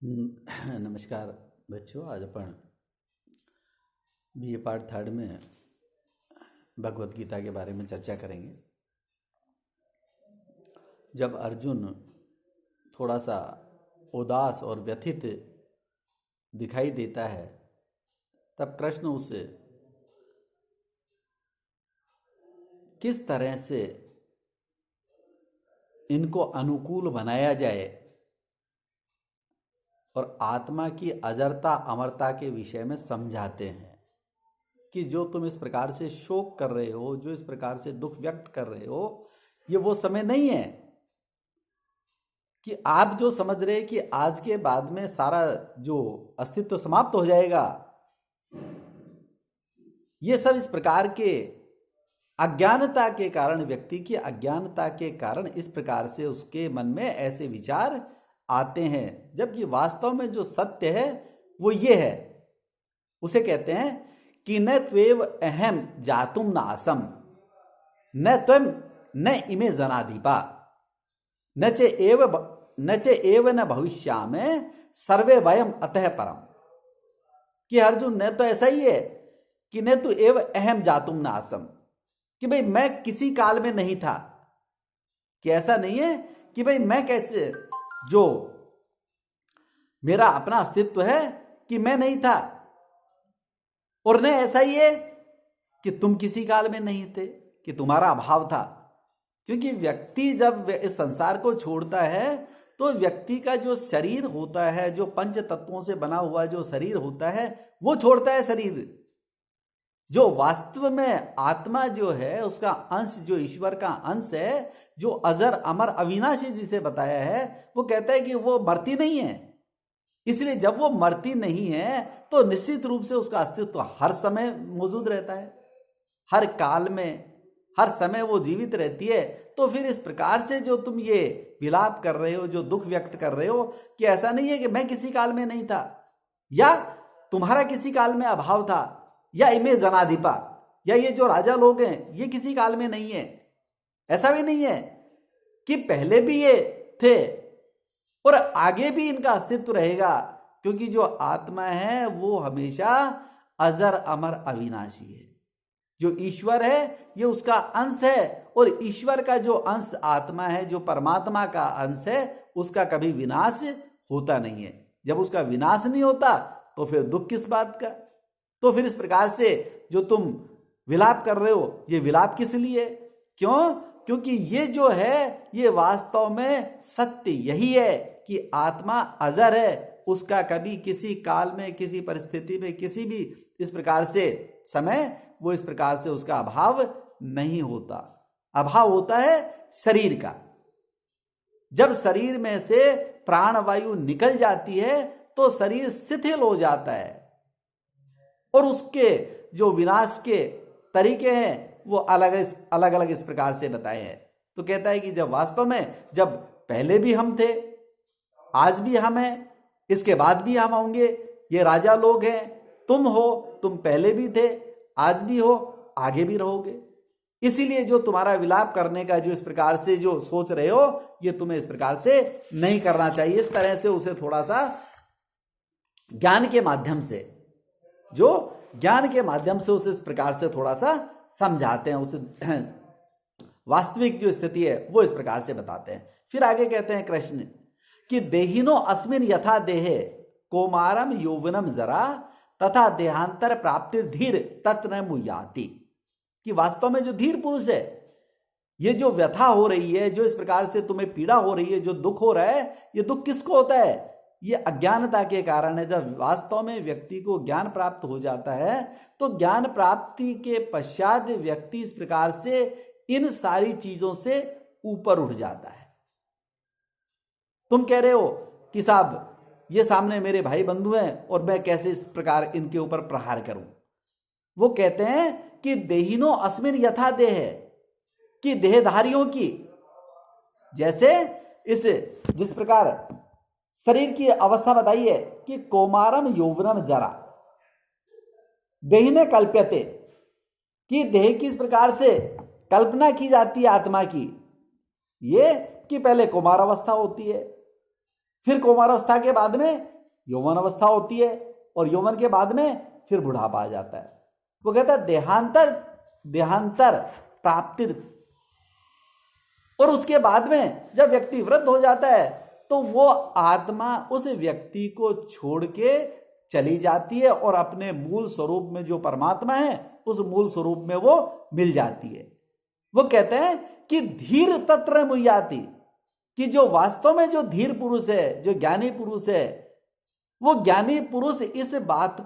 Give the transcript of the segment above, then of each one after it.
नमस्कार बच्चों। आज अपन बीए पार्ट थर्ड में भगवत गीता के बारे में चर्चा करेंगे। जब अर्जुन थोड़ा सा उदास और व्यथित दिखाई देता है तब कृष्ण उसे किस तरह से इनको अनुकूल बनाया जाए और आत्मा की अजरता अमरता के विषय में समझाते हैं कि जो तुम इस प्रकार से शोक कर रहे हो, जो इस प्रकार से दुख व्यक्त कर रहे हो, ये वो समय नहीं है कि आप जो समझ रहे कि आज के बाद में सारा जो अस्तित्व समाप्त हो जाएगा। ये सब इस प्रकार के अज्ञानता के कारण, व्यक्ति की अज्ञानता के कारण इस प्रकार से उसके मन में ऐसे विचार आते हैं, जबकि वास्तव में जो सत्य है वो ये है। उसे कहते हैं कि न त्वेव अहम जातुम नासम न त्वम न इमे जनाधिपा न च एव न भविष्यामि सर्वे वयम अतः परम। कि अर्जुन, न तो ऐसा ही है कि न तो एव अहम जातुम नासम, कि भाई मैं किसी काल में नहीं था। कि ऐसा नहीं है कि भाई मैं कैसे, जो मेरा अपना अस्तित्व है कि मैं नहीं था, और न ऐसा ही है कि तुम किसी काल में नहीं थे, कि तुम्हारा अभाव था। क्योंकि व्यक्ति जब इस संसार को छोड़ता है तो व्यक्ति का जो शरीर होता है, जो पंच तत्वों से बना हुआ जो शरीर होता है, वो छोड़ता है शरीर। जो वास्तव में आत्मा जो है, उसका अंश, जो ईश्वर का अंश है, जो अजर अमर अविनाशी जिसे बताया है, वो कहता है कि वो मरती नहीं है। इसलिए जब वो मरती नहीं है तो निश्चित रूप से उसका अस्तित्व हर समय मौजूद रहता है, हर काल में, हर समय वो जीवित रहती है। तो फिर इस प्रकार से जो तुम ये विलाप कर रहे हो, जो दुख व्यक्त कर रहे हो, कि ऐसा नहीं है कि मैं किसी काल में नहीं था, या तुम्हारा किसी काल में अभाव था, या इमे जनाधिपा, या ये जो राजा लोग हैं ये किसी काल में नहीं है। ऐसा भी नहीं है कि पहले भी ये थे और आगे भी इनका अस्तित्व रहेगा, क्योंकि जो आत्मा है वो हमेशा अजर अमर अविनाशी है। जो ईश्वर है ये उसका अंश है, और ईश्वर का जो अंश आत्मा है, जो परमात्मा का अंश है, उसका कभी विनाश होता नहीं है। जब उसका विनाश नहीं होता तो फिर दुख किस बात का। तो फिर इस प्रकार से जो तुम विलाप कर रहे हो, ये विलाप किस लिए? क्यों? क्योंकि ये जो है ये वास्तव में सत्य यही है कि आत्मा अजर है, उसका कभी किसी काल में, किसी परिस्थिति में, किसी भी इस प्रकार से समय, वो इस प्रकार से उसका अभाव नहीं होता। अभाव होता है शरीर का। जब शरीर में से प्राणवायु निकल जाती है तो शरीर शिथिल हो जाता है, और उसके जो विनाश के तरीके हैं वो अलग अलग इस प्रकार से बताए हैं। तो कहता है कि जब वास्तव में, जब पहले भी हम थे, आज भी हम हैं, इसके बाद भी हम होंगे, ये राजा लोग हैं, तुम हो, तुम पहले भी थे, आज भी हो, आगे भी रहोगे। इसीलिए जो तुम्हारा विलाप करने का जो इस प्रकार से जो सोच रहे हो, ये तुम्हें इस प्रकार से नहीं करना चाहिए। इस तरह से उसे थोड़ा सा ज्ञान के माध्यम से, जो ज्ञान के माध्यम से उसे इस प्रकार से थोड़ा सा समझाते हैं, उसे वास्तविक जो स्थिति है वो इस प्रकार से बताते हैं। फिर आगे कहते हैं कृष्ण कि देहिनो अस्मिन यथा देहे कौमारम यौवनम जरा तथा देहांतर प्राप्ति धीर तत्र मुयाति। कि वास्तव में जो धीर पुरुष है, ये जो व्यथा हो रही है, जो इस प्रकार से तुम्हें पीड़ा हो रही है, जो दुख हो रहा है, ये दुख किसको होता है? ये अज्ञानता के कारण है। जब वास्तव में व्यक्ति को ज्ञान प्राप्त हो जाता है तो ज्ञान प्राप्ति के पश्चात व्यक्ति इस प्रकार से इन सारी चीजों से ऊपर उठ जाता है। तुम कह रहे हो कि साहब ये सामने मेरे भाई बंधु हैं और मैं कैसे इस प्रकार इनके ऊपर प्रहार करूं। वो कहते हैं कि देहिनो अस्मिन यथा देह, कि देहधारियों की जैसे इस जिस प्रकार शरीर की अवस्था बताई है कि कौमारम यौवनम जरा देहिने कल्प्यते, कि देह की इस प्रकार से कल्पना की जाती है आत्मा की, ये कि पहले कुमार अवस्था होती है, फिर कौमारावस्था के बाद में यौवन अवस्था होती है, और यौवन के बाद में फिर बुढ़ापा आ जाता है। वो कहता है देहांतर प्राप्ति, और उसके बाद में जब व्यक्ति वृद्ध हो जाता है तो वो आत्मा उस व्यक्ति को छोड़ के चली जाती है और अपने मूल स्वरूप में जो परमात्मा है उस मूल स्वरूप में वो मिल जाती है। वो कहते हैं कि धीर तत्र मुयाति, कि जो वास्तव में जो धीर पुरुष है, जो ज्ञानी पुरुष है, वो ज्ञानी पुरुष इस बात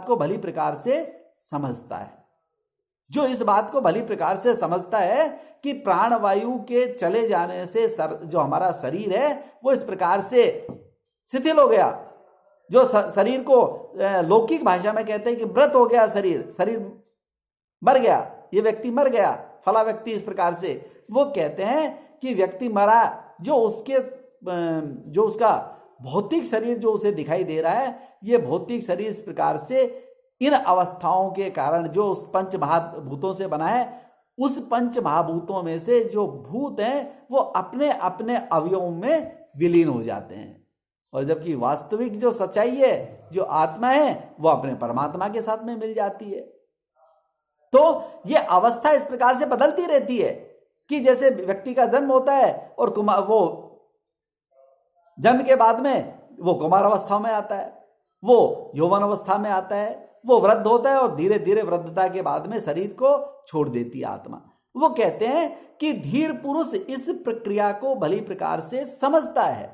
को भली प्रकार से समझता है। जो इस बात को भली प्रकार से समझता है कि प्राणवायु के चले जाने से जो हमारा शरीर है वो इस प्रकार से शिथिल हो गया, जो शरीर को लौकिक भाषा में कहते हैं कि मृत हो गया, शरीर मर गया, ये व्यक्ति मर गया, फला व्यक्ति इस प्रकार से। वो कहते हैं कि व्यक्ति मरा, जो उसका भौतिक शरीर जो उसे दिखाई दे रहा है, ये भौतिक शरीर इस प्रकार से इन अवस्थाओं के कारण जो उस पंच महाभूतों से बना है, उस पंच महाभूतों में से जो भूत हैं वो अपने अपने अवयवों में विलीन हो जाते हैं, और जबकि वास्तविक जो सच्चाई है, जो आत्मा है, वो अपने परमात्मा के साथ में मिल जाती है। तो ये अवस्था इस प्रकार से बदलती रहती है कि जैसे व्यक्ति का जन्म होता है और वो जन्म के बाद में वो कुमार अवस्था में आता है, वो यौवन अवस्था में आता है, वो वृद्ध होता है और धीरे धीरे वृद्धता के बाद में शरीर को छोड़ देती है आत्मा। वो कहते हैं कि धीर पुरुष इस प्रक्रिया को भली प्रकार से समझता है,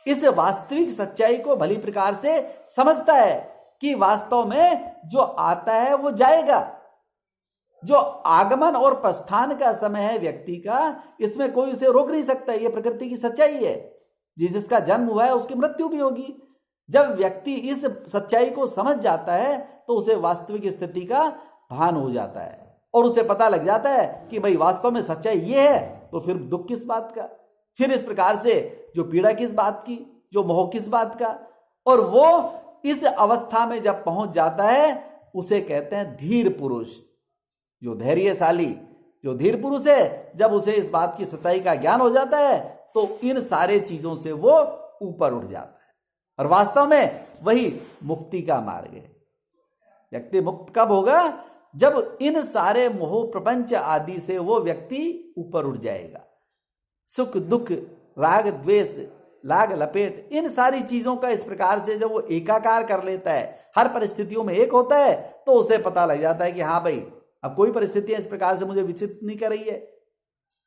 इस वास्तविक सच्चाई को भली प्रकार से समझता है कि वास्तव में जो आता है वो जाएगा, जो आगमन और प्रस्थान का समय है व्यक्ति का, इसमें कोई उसे रोक नहीं सकता, ये प्रकृति की सच्चाई है। जिसका जन्म हुआ है उसकी मृत्यु भी होगी। जब व्यक्ति इस सच्चाई को समझ जाता है तो उसे वास्तविक स्थिति का भान हो जाता है और उसे पता लग जाता है कि भाई वास्तव में सच्चाई ये है, तो फिर दुख किस बात का, फिर इस प्रकार से जो पीड़ा किस बात की, जो मोह किस बात का। और वो इस अवस्था में जब पहुंच जाता है उसे कहते हैं धीर पुरुष, जो धैर्यशाली, जो धीर पुरुष है। जब उसे इस बात की सच्चाई का ज्ञान हो जाता है तो इन सारे चीजों से वो ऊपर उठ जाता है, और वास्तव में वही मुक्ति का मार्ग है। व्यक्ति मुक्त कब होगा? जब इन सारे मोह प्रपंच आदि से वो व्यक्ति ऊपर उठ जाएगा। सुख दुख, राग द्वेष, लाग लपेट, इन सारी चीजों का इस प्रकार से जब वो एकाकार कर लेता है, हर परिस्थितियों में एक होता है, तो उसे पता लग जाता है कि हाँ भाई अब कोई परिस्थितियां इस प्रकार से मुझे विचलित नहीं कर रही है।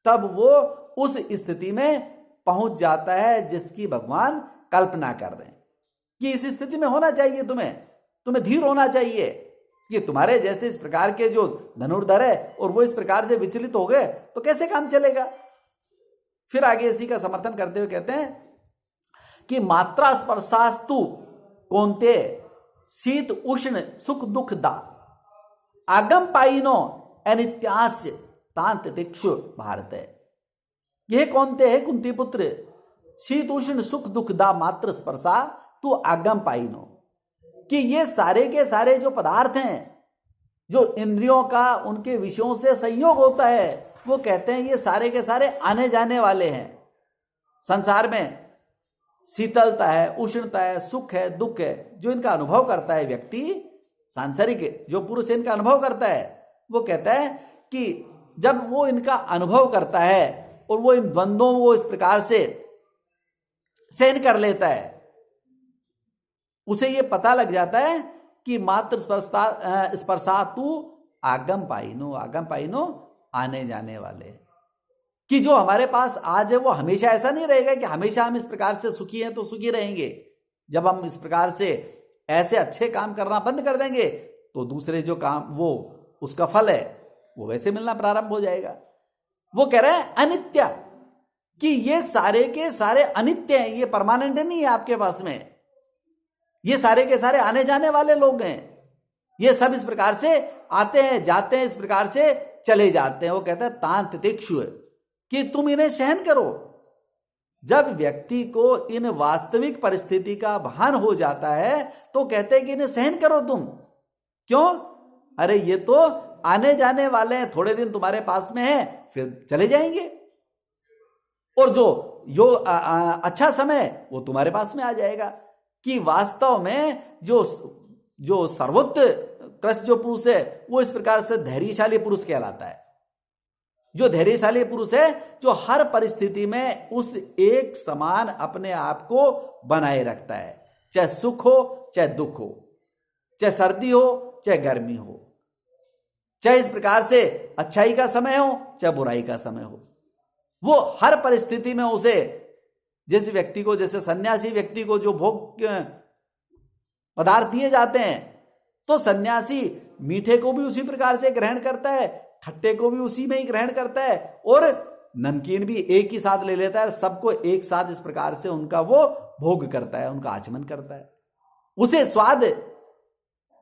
तब वो उस स्थिति में पहुंच जाता है जिसकी भगवान कल्पना कर रहे हैं कि इस स्थिति में होना चाहिए, तुम्हें धीर होना चाहिए। कि तुम्हारे जैसे इस प्रकार के जो धनुर्धर है और वो इस प्रकार से विचलित हो गए तो कैसे काम चलेगा। फिर आगे इसी का समर्थन करते हुए कहते हैं कि मात्रा स्पर्शास्तु कौन्ते शीत उष्ण सुख दुख दा आगम पाइनो अनित्यास्य तांत दिक्षु भारत है। यह कौनते है कुंती पुत्र, शीत उष्ण सुख दुख दा मात्र स्पर्शा तू आगम पाइनो, कि ये सारे के सारे जो पदार्थ हैं, जो इंद्रियों का उनके विषयों से संयोग होता है, वो कहते हैं ये सारे के सारे आने जाने वाले हैं। संसार में शीतलता है, उष्णता है, सुख है, दुख है, जो इनका अनुभव करता है व्यक्ति, सांसारिक जो पुरुष इनका अनुभव करता है, वो कहता है कि जब वो इनका अनुभव करता है और वो इन द्वंद्वों को इस प्रकार से सहन कर लेता है, उसे ये पता लग जाता है कि मात्र स्पर्शा तू आगम पाइनो आने जाने वाले, कि जो हमारे पास आज है वो हमेशा ऐसा नहीं रहेगा कि हमेशा हम इस प्रकार से सुखी हैं तो सुखी रहेंगे। जब हम इस प्रकार से ऐसे अच्छे काम करना बंद कर देंगे तो दूसरे जो काम वो उसका फल है वो वैसे मिलना प्रारंभ हो जाएगा। वो कह रहा है अनित्य, कि ये सारे के सारे अनित्य हैं, ये परमानेंट नहीं है आपके पास में, ये सारे के सारे आने जाने वाले लोग हैं, ये सब इस प्रकार से आते हैं जाते हैं, इस प्रकार से चले जाते हैं। वो कहता है तांत तिक्षु, कि तुम इन्हें सहन करो। जब व्यक्ति को इन वास्तविक परिस्थिति का भान हो जाता है तो कहते हैं कि इन्हें सहन करो तुम। क्यों? अरे ये तो आने जाने वाले हैं, थोड़े दिन तुम्हारे पास में है, फिर चले जाएंगे। और जो जो अच्छा समय वो तुम्हारे पास में आ जाएगा। कि वास्तव में जो सर्वोत्कृष्ट जो पुरुष है वो इस प्रकार से धैर्यशाली पुरुष कहलाता है। जो धैर्यशाली पुरुष है, जो हर परिस्थिति में उस एक समान अपने आप को बनाए रखता है, चाहे सुख हो चाहे दुख हो, चाहे सर्दी हो चाहे गर्मी हो, चाहे इस प्रकार से अच्छाई का समय हो चाहे बुराई का समय हो। वो हर परिस्थिति में उसे, जिस व्यक्ति को, जैसे सन्यासी व्यक्ति को जो भोग पदार्थ दिए जाते हैं, तो सन्यासी मीठे को भी उसी प्रकार से ग्रहण करता है, खट्टे को भी उसी में ही ग्रहण करता है, और नमकीन भी एक ही साथ ले लेता है। सबको एक साथ इस प्रकार से उनका वो भोग करता है, उनका आचमन करता है। उसे स्वाद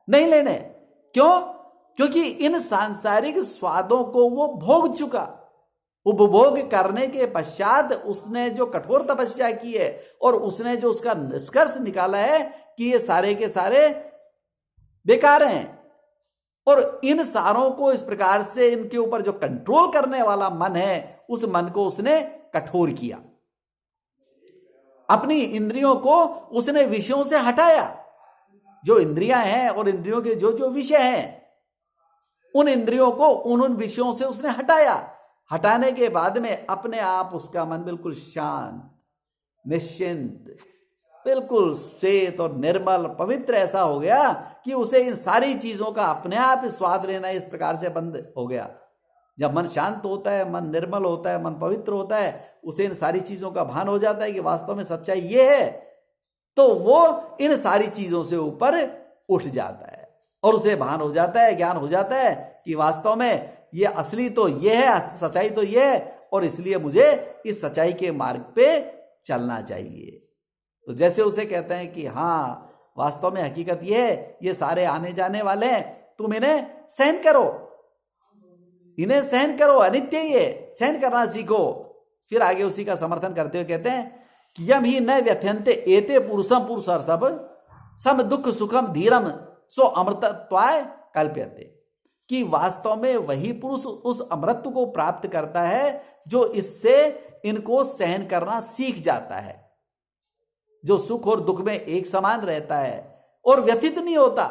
नहीं लेने। क्यों? क्योंकि इन सांसारिक स्वादों को वो भोग चुका। उपभोग करने के पश्चात उसने जो कठोर तपस्या की है और उसने जो उसका निष्कर्ष निकाला है कि ये सारे के सारे बेकार हैं, और इन सारों को इस प्रकार से इनके ऊपर जो कंट्रोल करने वाला मन है, उस मन को उसने कठोर किया। अपनी इंद्रियों को उसने विषयों से हटाया। जो इंद्रियां हैं और इंद्रियों के जो जो विषय हैं, उन इंद्रियों को उन विषयों से उसने हटाया। हटाने के बाद में अपने आप उसका मन बिल्कुल शांत, निश्चिंत, बिल्कुल श्वेत और निर्मल पवित्र ऐसा हो गया कि उसे इन सारी चीजों का अपने आप स्वाद लेना इस प्रकार से बंद हो गया। जब मन शांत होता है, मन निर्मल होता है, मन पवित्र होता है, उसे इन सारी चीजों का भान हो जाता है कि वास्तव में सच्चाई ये है, तो वो इन सारी चीजों से ऊपर उठ जाता है और उसे भान हो जाता है, ज्ञान हो जाता है कि वास्तव में ये असली तो ये है, सच्चाई तो ये है, और इसलिए मुझे इस सच्चाई के मार्ग पे चलना चाहिए। तो जैसे उसे कहते हैं कि हाँ, वास्तव में हकीकत ये है, ये सारे आने जाने वाले हैं, तुम इन्हें सहन करो, इन्हें सहन करो, अनित्य ये सहन करना सीखो। फिर आगे उसी का समर्थन करते हुए कहते हैं कि यम ही न व्यथ्यन्ते एते पुरुषम पुरुषर सब सम दुख सुखम धीरम सो अमृतत्वाय कल्प्यते। कि वास्तव में वही पुरुष उस अमृत को प्राप्त करता है जो इससे इनको सहन करना सीख जाता है, जो सुख और दुख में एक समान रहता है और व्यथित नहीं होता।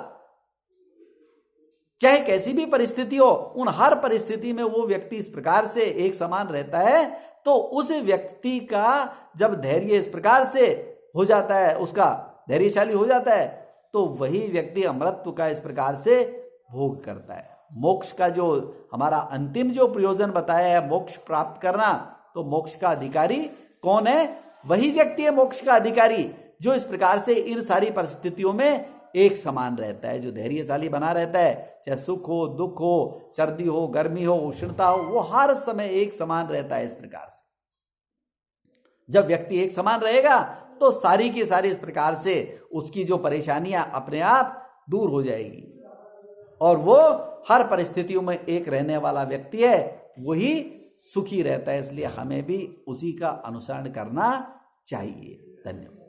चाहे कैसी भी परिस्थिति हो, उन हर परिस्थिति में वो व्यक्ति इस प्रकार से एक समान रहता है। तो उस व्यक्ति का जब धैर्य इस प्रकार से हो जाता है, उसका धैर्यशाली हो जाता है, तो वही व्यक्ति अमृतत्व का इस प्रकार से भोग करता है। मोक्ष का जो हमारा अंतिम जो प्रयोजन बताया है, मोक्ष प्राप्त करना, तो मोक्ष का अधिकारी कौन है? वही व्यक्ति है मोक्ष का अधिकारी जो इस प्रकार से इन सारी परिस्थितियों में एक समान रहता है, जो धैर्यशाली बना रहता है। चाहे सुख हो, दुख हो, सर्दी हो, गर्मी हो, उष्णता हो, वो हर समय एक समान रहता है। इस प्रकार से जब व्यक्ति एक समान रहेगा तो सारी की सारी इस प्रकार से उसकी जो परेशानियां अपने आप दूर हो जाएगी, और वो हर परिस्थितियों में एक रहने वाला व्यक्ति है, वही सुखी रहता है। इसलिए हमें भी उसी का अनुसरण करना चाहिए। धन्यवाद।